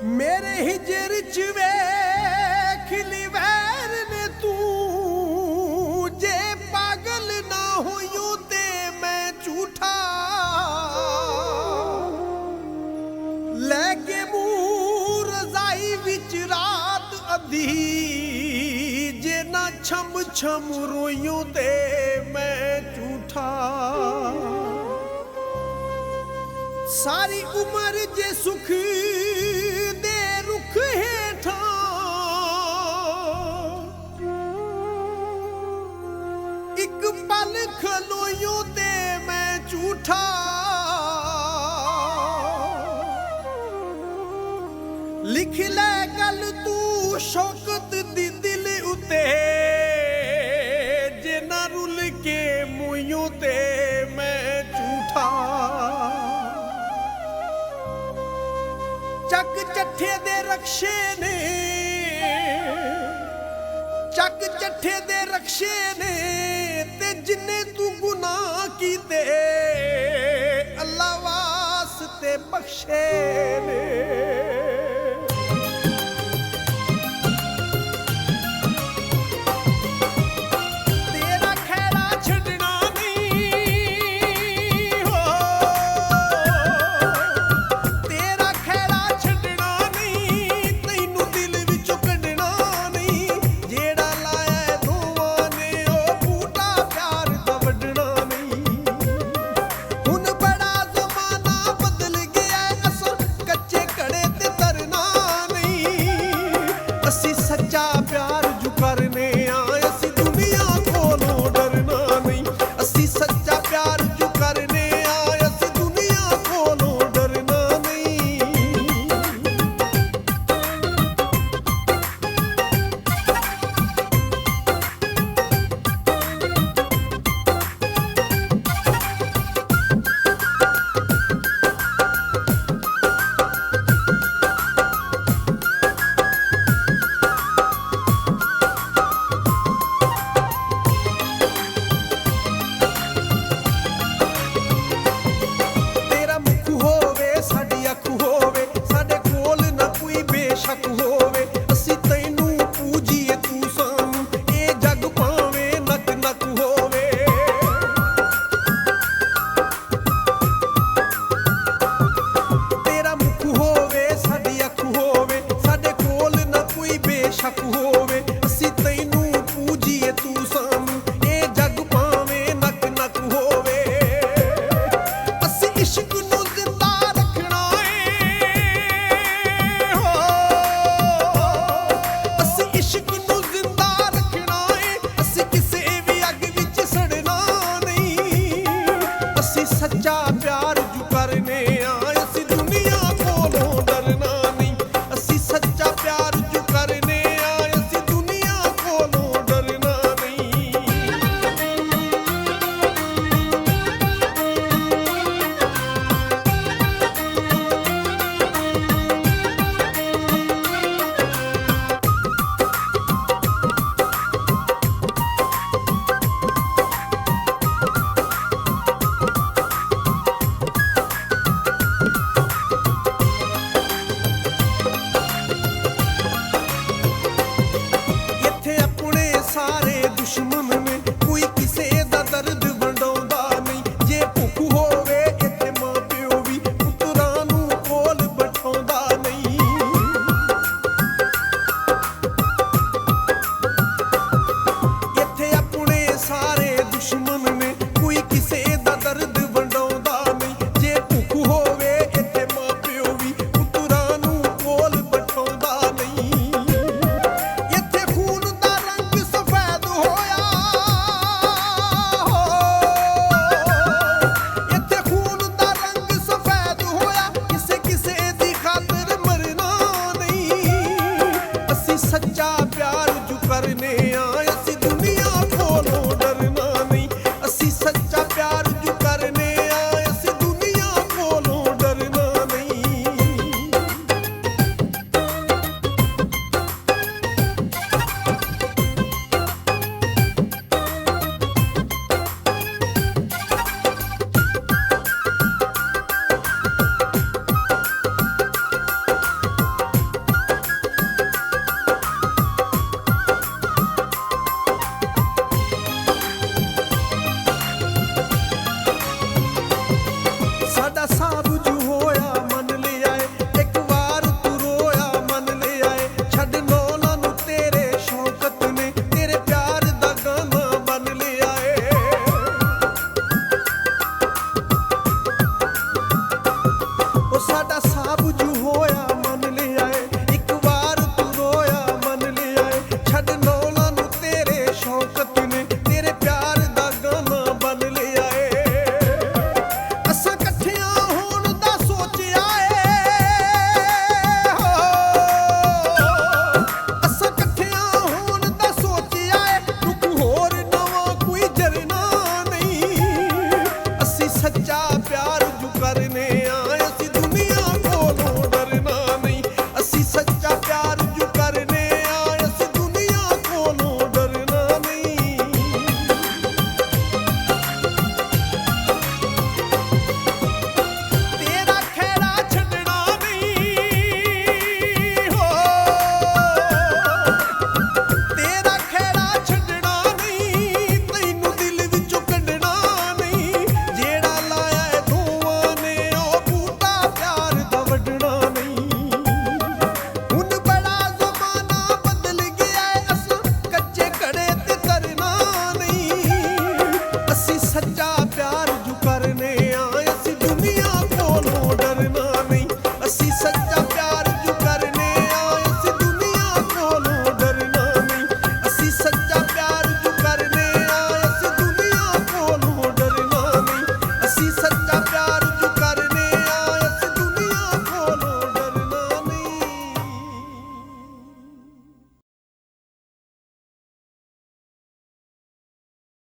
मेरे हिजर च वेख ली वैर ने तू जे पागल ना होयूं ते मैं झूठा लेके मुंह रजाई विच रात अधी जे ना छम छम रोयूं ते मैं झूठा सारी उम्र जे सुख दे रुख हेठा एक पल खलोयूं ते मैं झूठा लिख ले गल तू शौकत दी दिल उते जे ना रुल के मुयूं ते मैं झूठा ਚੱਕ ਚੱਠੇ ਦੇ ਰਕਸ਼ੇ ਨੇ ਚੱਕ ਚੱਠੇ ਦੇ ਰਕਸ਼ੇ ਨੇ ਤੇ ਜਿੰਨੇ ਤੂੰ ਗੁਨਾਹ ਕੀਤੇ ਅੱਲਾ ਵਾਸਤੇ ਬਖਸ਼ੇ ਨੇ